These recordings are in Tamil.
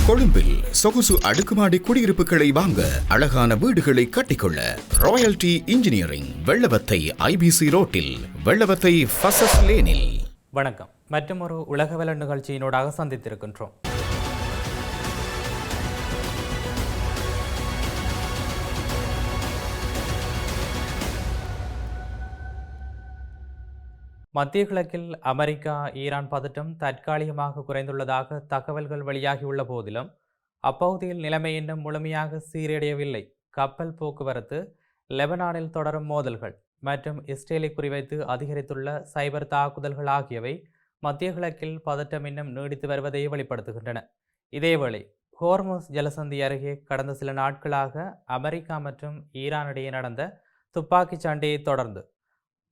கொழும்பில் சொகுசு அடுக்குமாடி குடியிருப்புகளை வாங்க, அழகான வீடுகளை கட்டிக்கொள்ள ராயல்டி இன்ஜினியரிங், வெள்ளவத்தை IBC ரோட்டில், வெள்ளவத்தை ஃபசஸ் லேனில். வணக்கம். மற்றொரு உலகவல நிகழ்ச்சியினோடாக சந்தித்திருக்கின்றோம். மத்திய கிழக்கில் அமெரிக்கா ஈரான் பதட்டம் தற்காலிகமாக குறைந்துள்ளதாக தகவல்கள் வெளியாகியுள்ள போதிலும் அப்பகுதியில் நிலைமை இன்னும் முழுமையாக சீரடையவில்லை. கப்பல் போக்குவரத்து, லெபனானில் தொடரும் மோதல்கள் மற்றும் இஸ்ரேலை குறிவைத்து அதிகரித்துள்ள சைபர் தாக்குதல்கள் ஆகியவை மத்திய கிழக்கில் பதட்டம் இன்னும் நீடித்து வருவதை வெளிப்படுத்துகின்றன. இதேவேளை ஹோர்முஸ் ஜலசந்தி அருகே கடந்த சில நாட்களாக அமெரிக்கா மற்றும் ஈரான் இடையே நடந்த துப்பாக்கிச் சண்டையை தொடர்ந்து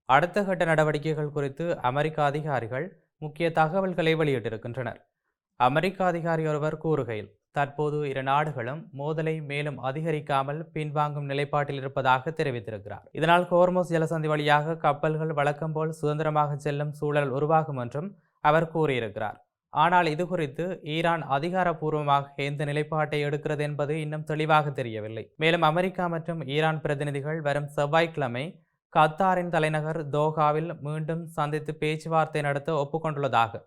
அடுத்த கட்ட நடவடிக்கைகள் குறித்து அமெரிக்க அதிகாரிகள் முக்கிய தகவல்களை வெளியிட்டிருக்கின்றனர். அமெரிக்க அதிகாரி ஒருவர் கூறுகையில், தற்போது இரு நாடுகளும் மோதலை மேலும் அதிகரிக்காமல் பின்வாங்கும் நிலைப்பாட்டில் இருப்பதாக தெரிவித்திருக்கிறார். இதனால் ஹோர்முஸ் ஜலசந்தி வழியாக கப்பல்கள் வழக்கம் போல் சுதந்திரமாக செல்லும் சூழல் உருவாகும் என்றும் அவர் கூறியிருக்கிறார். ஆனால் இது குறித்து ஈரான் அதிகாரப்பூர்வமாக எந்த நிலைப்பாட்டை எடுக்கிறது என்பது இன்னும் தெளிவாக தெரியவில்லை. மேலும் அமெரிக்கா மற்றும் ஈரான் பிரதிநிதிகள் வரும் செவ்வாய்க்கிழமை கத்தாரின் தலைநகர் தோஹாவில் மீண்டும் சந்தித்து பேச்சுவார்த்தை நடத்த ஒப்புக்கொண்டுள்ளதாக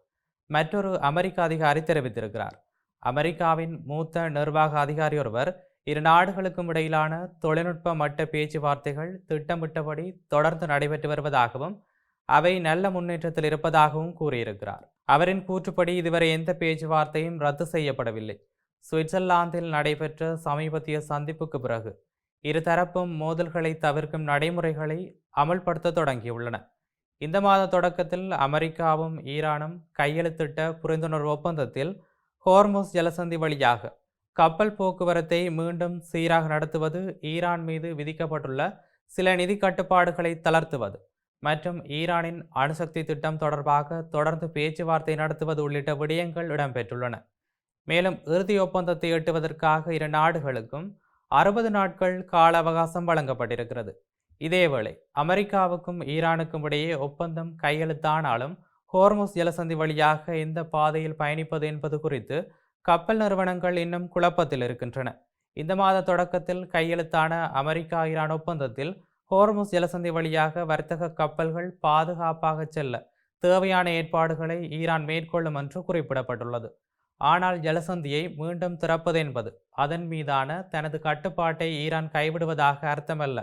மற்றொரு அமெரிக்க அதிகாரி தெரிவித்திருக்கிறார். அமெரிக்காவின் மூத்த நிர்வாக அதிகாரி ஒருவர் இரு நாடுகளுக்கும் இடையிலான தொழில்நுட்ப மட்ட பேச்சுவார்த்தைகள் திட்டமிட்டபடி தொடர்ந்து நடைபெற்று வருவதாகவும் அவை நல்ல முன்னேற்றத்தில் இருப்பதாகவும் கூறியிருக்கிறார். அவரின் கூற்றுப்படி இதுவரை எந்த பேச்சுவார்த்தையும் ரத்து செய்யப்படவில்லை. சுவிட்சர்லாந்தில் நடைபெற்ற சமீபத்திய சந்திப்புக்கு பிறகு இருதரப்பும் மோதல்களை தவிர்க்கும் நடைமுறைகளை அமல்படுத்த தொடங்கியுள்ளன. இந்த மாத தொடக்கத்தில் அமெரிக்காவும் ஈரானும் கையெழுத்திட்ட புரிந்துணர்வு ஒப்பந்தத்தில் ஹோர்முஸ் ஜலசந்தி வழியாக கப்பல் போக்குவரத்தை மீண்டும் சீராக நடத்துவது, ஈரான் மீது விதிக்கப்பட்டுள்ள சில நிதி கட்டுப்பாடுகளை தளர்த்துவது மற்றும் ஈரானின் அணுசக்தி திட்டம் தொடர்பாக தொடர்ந்து பேச்சுவார்த்தை நடத்துவது உள்ளிட்ட விடயங்கள் இடம்பெற்றுள்ளன. மேலும் இறுதி ஒப்பந்தத்தை எட்டுவதற்காக இரு நாடுகளுக்கும் 60 நாட்கள் கால அவகாசம் வழங்கப்பட்டிருக்கிறது. இதேவேளை அமெரிக்காவுக்கும் ஈரானுக்கும் இடையே ஒப்பந்தம் கையெழுத்தானாலும் ஹோர்முஸ் ஜலசந்தி வழியாக எந்த பாதையில் பயணிப்பது என்பது குறித்து கப்பல் நிறுவனங்கள் இன்னும் குழப்பத்தில் இருக்கின்றன. இந்த மாத தொடக்கத்தில் கையெழுத்தான அமெரிக்கா ஈரான் ஒப்பந்தத்தில் ஹோர்முஸ் ஜலசந்தி வழியாக வர்த்தக கப்பல்கள் பாதுகாப்பாக செல்ல தேவையான ஏற்பாடுகளை ஈரான் மேற்கொள்ளும் என்று குறிப்பிடப்பட்டுள்ளது. ஆனால் ஜலசந்தியை மீண்டும் திறப்பது என்பது அதன் மீதான தனது கட்டுப்பாட்டை ஈரான் கைவிடுவதாக அர்த்தமல்ல.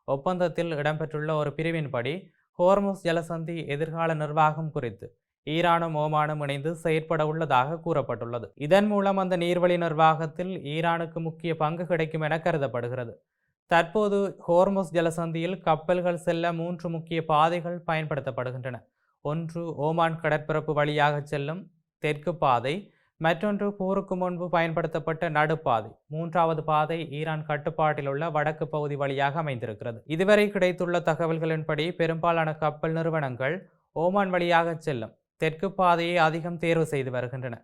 ஒப்பந்தத்தில் இடம்பெற்றுள்ள ஒரு பிரிவின்படி ஹோர்முஸ் ஜலசந்தி எதிர்கால நிர்வாகம் குறித்து ஈரானும் ஓமானும் இணைந்து செயற்பட உள்ளதாக கூறப்பட்டுள்ளது. இதன் மூலம் அந்த நீர்வழி நிர்வாகத்தில் ஈரானுக்கு முக்கிய பங்கு கிடைக்கும் என கருதப்படுகிறது. தற்போது ஹோர்முஸ் ஜலசந்தியில் கப்பல்கள் செல்ல 3 முக்கிய பாதைகள் பயன்படுத்தப்படுகின்றன. ஒன்று ஓமான் கடற்பரப்பு வழியாக செல்லும் தெற்கு பாதை, மற்றொன்று போருக்கு முன்பு பயன்படுத்தப்பட்ட நடுப்பாதை, மூன்றாவது பாதை ஈரான் கட்டுப்பாட்டில் உள்ள வடக்கு பகுதி வழியாக அமைந்திருக்கிறது. இதுவரை கிடைத்துள்ள தகவல்களின்படி பெரும்பாலான கப்பல் நிறுவனங்கள் ஓமான் வழியாக செல்லும் தெற்கு பாதையை அதிகம் தேர்வு செய்து வருகின்றன.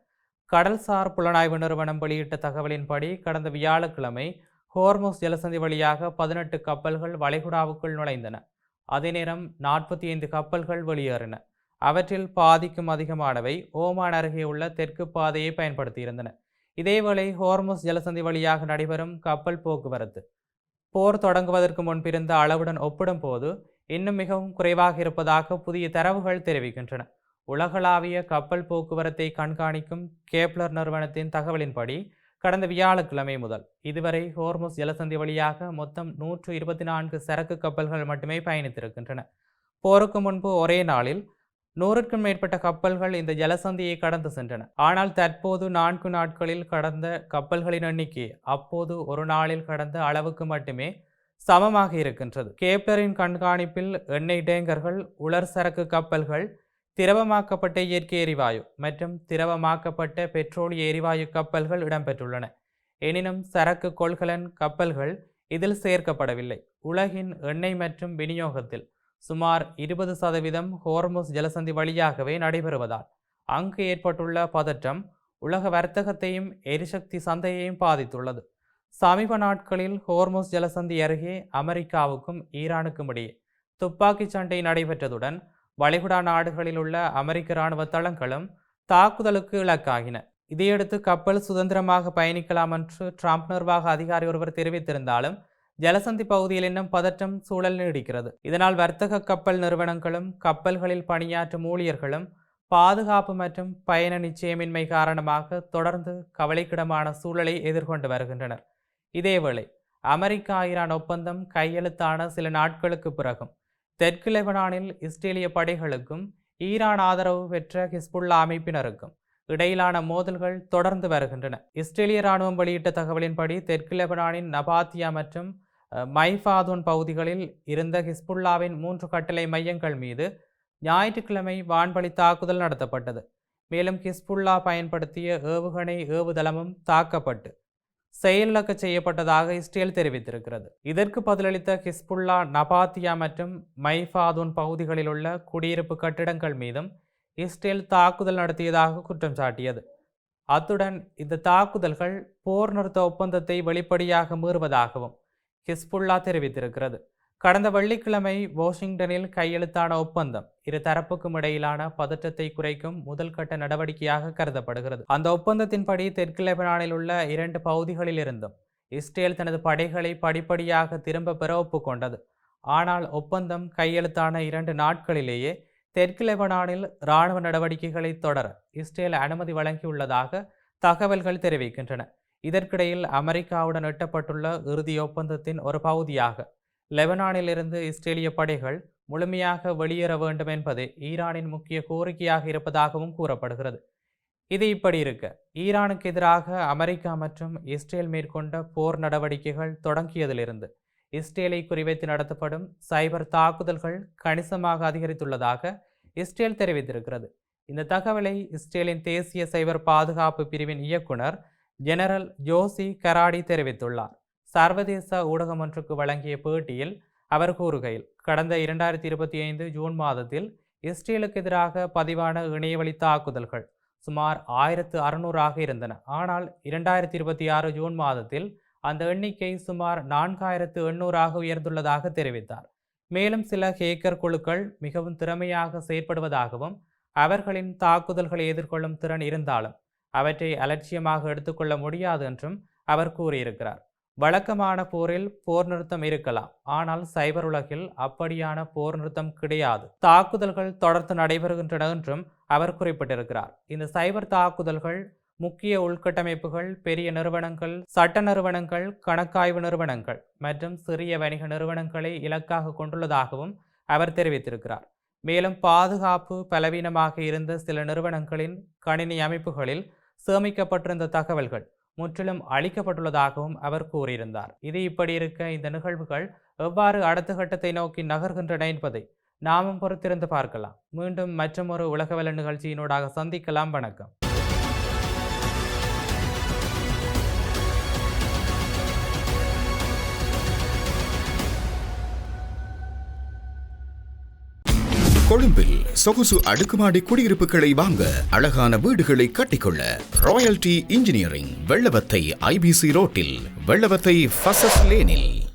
கடல்சார் புலனாய்வு நிறுவனம் வெளியிட்ட தகவலின்படி கடந்த வியாழக்கிழமை ஹோர்முஸ் ஜலசந்தி வழியாக 18 கப்பல்கள் வளைகுடாவுக்குள் நுழைந்தன. அதே நேரம் 45 கப்பல்கள் வெளியேறின. அவற்றில் பாதிக்கும் அதிகமானவை ஓமான் அருகே உள்ள தெற்கு பாதையை பயன்படுத்தியிருந்தன. இதேவேளை ஹோர்முஸ் ஜலசந்தி வழியாக நடைபெறும் கப்பல் போக்குவரத்து போர் தொடங்குவதற்கு முன்பிருந்த அளவுடன் ஒப்பிடும் போது இன்னும் மிகவும் குறைவாக இருப்பதாக புதிய தரவுகள் தெரிவிக்கின்றன. உலகளாவிய கப்பல் போக்குவரத்தை கண்காணிக்கும் கேப்லர் நிறுவனத்தின் தகவலின்படி கடந்த வியாழக்கிழமை முதல் இதுவரை ஹோர்முஸ் ஜலசந்தி வழியாக மொத்தம் 124 சரக்கு கப்பல்கள் மட்டுமே பயணித்திருக்கின்றன. போருக்கு முன்பு ஒரே நாளில் 100க்கும் மேற்பட்ட கப்பல்கள் இந்த ஜலசந்தியை கடந்து சென்றன. ஆனால் தற்போது 4 நாட்களில் கடந்த கப்பல்களின் எண்ணிக்கை அப்போது ஒரு நாளில் கடந்த அளவுக்கு மட்டுமே சமமாக இருக்கின்றது. கேப்லரின் கண்காணிப்பில் எண்ணெய் டேங்கர்கள், உலர் சரக்கு கப்பல்கள், திரவமாக்கப்பட்ட இயற்கை எரிவாயு மற்றும் திரவமாக்கப்பட்ட பெட்ரோலிய எரிவாயு கப்பல்கள் இடம்பெற்றுள்ளன. எனினும் சரக்கு கொள்கலன் கப்பல்கள் இதில் சேர்க்கப்படவில்லை. உலகின் எண்ணெய் மற்றும் விநியோகத்தில் சுமார் 20% ஹோர்முஸ் ஜலசந்தி வழியாகவே நடைபெறுவதால் அங்கு ஏற்பட்டுள்ள பதற்றம் உலக வர்த்தகத்தையும் எரிசக்தி சந்தையையும் பாதித்துள்ளது. சமீப நாட்களில் ஹோர்முஸ் ஜலசந்தி அருகே அமெரிக்காவுக்கும் ஈரானுக்கும் இடையே துப்பாக்கிச் சண்டை நடைபெற்றதுடன் வளைகுடா நாடுகளில் உள்ள அமெரிக்க இராணுவ தளங்களும் தாக்குதலுக்கு இலக்காகின. இதையடுத்து கப்பல் சுதந்திரமாக பயணிக்கலாம் என்று ட்ரம்ப் நிர்வாக அதிகாரி ஒருவர் தெரிவித்திருந்தாலும் ஜலசந்தி பகுதியில் இன்னும் பதற்றம் சூழல் நீடிக்கிறது. இதனால் வர்த்தக கப்பல் நிறுவனங்களும் கப்பல்களில் பணியாற்றும் ஊழியர்களும் பாதுகாப்பு மற்றும் பயண நிச்சயமின்மை காரணமாக தொடர்ந்து கவலைக்கிடமான சூழலை எதிர்கொண்டு வருகின்றனர். இதேவேளை அமெரிக்கா ஈரான் ஒப்பந்தம் கையெழுத்தான சில நாட்களுக்கு பிறகும் தெற்கு லெபனானில் இஸ்ரேலிய படைகளுக்கும் ஈரான் ஆதரவு பெற்ற ஹிஸ்புல்லா அமைப்பினருக்கும் இடையிலான மோதல்கள் தொடர்ந்து வருகின்றன. இஸ்ரேலிய ராணுவம் வெளியிட்ட தகவலின்படி தெற்கு லெபனானின் நபாத்தியா மற்றும் மைஃபாதூன் பகுதிகளில் இருந்த ஹிஸ்புல்லாவின் 3 கட்டளை மையங்கள் மீது ஞாயிற்றுக்கிழமை வான்வழி தாக்குதல் நடத்தப்பட்டது. மேலும் ஹிஸ்புல்லா பயன்படுத்திய ஏவுகணை ஏவுதளமும் தாக்கப்பட்டு செயலிழக்க செய்யப்பட்டதாக இஸ்ரேல் தெரிவித்திருக்கிறது. இதற்கு பதிலளித்த ஹிஸ்புல்லா நபாத்தியா மற்றும் மைஃபாதூன் பகுதிகளில் உள்ள குடியிருப்பு கட்டிடங்கள் மீதும் இஸ்ரேல் தாக்குதல் நடத்தியதாக குற்றம் சாட்டியது. அத்துடன் இந்த தாக்குதல்கள் போர் நிறுத்த ஒப்பந்தத்தை வெளிப்படையாக மீறுவதாகவும் ஹிஸ்புல்லா தெரிவித்திருக்கிறது. கடந்த வெள்ளிக்கிழமை வாஷிங்டனில் கையெழுத்தான ஒப்பந்தம் இரு தரப்புக்கும் இடையிலான பதற்றத்தை குறைக்கும் முதல் கட்ட நடவடிக்கையாக கருதப்படுகிறது. அந்த ஒப்பந்தத்தின்படி தெற்கு லெபனானில் உள்ள 2 பகுதிகளில் இருந்தும் இஸ்ரேல் தனது படைகளை படிப்படியாக திரும்ப பெற ஒப்புக்கொண்டது. ஆனால் ஒப்பந்தம் கையெழுத்தான 2 நாட்களிலேயே தெற்கு லெபனானில் இராணுவ நடவடிக்கைகளை தொடர இஸ்ரேல் அனுமதி வழங்கியுள்ளதாக தகவல்கள் தெரிவிக்கின்றன. இதற்கிடையில் அமெரிக்காவுடன் எட்டப்பட்டுள்ள இறுதி ஒப்பந்தத்தின் ஒரு பகுதியாக லெபனானில் இருந்து இஸ்ரேலிய படைகள் முழுமையாக வெளியேற வேண்டும் என்பதே ஈரானின் முக்கிய கோரிக்கையாக இருப்பதாகவும் கூறப்படுகிறது. இது இப்படி இருக்க ஈரானுக்கு எதிராக அமெரிக்கா மற்றும் இஸ்ரேல் மேற்கொண்ட போர் நடவடிக்கைகள் தொடங்கியதிலிருந்து இஸ்ரேலை குறிவைத்து நடத்தப்படும் சைபர் தாக்குதல்கள் கணிசமாக அதிகரித்துள்ளதாக இஸ்ரேல் தெரிவித்திருக்கிறது. இந்த தகவலை இஸ்ரேலின் தேசிய சைபர் பாதுகாப்பு பிரிவின் இயக்குனர் ஜெனரல் ஜோசி கராடி தெரிவித்துள்ளார். சர்வதேச ஊடகம் ஒன்றுக்கு வழங்கிய பேட்டியில் அவர் கூறுகையில், கடந்த 2025 ஜூன் மாதத்தில் இஸ்ரேலுக்கு எதிராக பதிவான இணையவழி தாக்குதல்கள் சுமார் 1600 இருந்தன. ஆனால் 2026 ஜூன் மாதத்தில் அந்த எண்ணிக்கை சுமார் 4800 உயர்ந்துள்ளதாக தெரிவித்தார். மேலும் சில ஹேக்கர் குழுக்கள் மிகவும் திறமையாக செயற்படுவதாகவும் அவர்களின் தாக்குதல்களை எதிர்கொள்ளும் திறன் இருந்தாலும் அவற்றை அலட்சியமாக எடுத்துக்கொள்ள முடியாது என்றும் அவர் கூறியிருக்கிறார். வழக்கமான போரில் போர் நிறுத்தம் இருக்கலாம், ஆனால் சைபர் உலகில் அப்படியான போர் நிறுத்தம் கிடையாது. தாக்குதல்கள் தொடர்ந்து நடைபெறுகின்றன என்றும் அவர் குறிப்பிட்டிருக்கிறார். இந்த சைபர் தாக்குதல்கள் முக்கிய உள்கட்டமைப்புகள், பெரிய நிறுவனங்கள், சட்ட நிறுவனங்கள், கணக்காய்வு நிறுவனங்கள் மற்றும் சிறிய வணிக நிறுவனங்களை இலக்காக கொண்டுள்ளதாகவும் அவர் தெரிவித்திருக்கிறார். மேலும் பாதுகாப்பு பலவீனமாக இருந்த சில நிறுவனங்களின் கணினி அமைப்புகளில் சேமிக்கப்பட்டிருந்த தகவல்கள் முற்றிலும் அளிக்கப்பட்டுள்ளதாகவும் அவர் கூறியிருந்தார். இது இப்படி இருக்க இந்த நிகழ்வுகள் எவ்வாறு அடுத்த கட்டத்தை நோக்கி நகர்கின்றன என்பதை நாமும் பொறுத்திருந்து பார்க்கலாம். மீண்டும் மற்றொரு உலகவல நிகழ்ச்சியினூடாக சந்திக்கலாம். வணக்கம். கொழும்பில் சொகுசு அடுக்குமாடி குடியிருப்புகளை வாங்க, அழகான வீடுகளை கட்டிக்கொள்ள ராயல்டி இன்ஜினியரிங் வெள்ளவத்தை IBC ரோட்டில், வெள்ளவத்தை ஃபசஸ் லேனில்.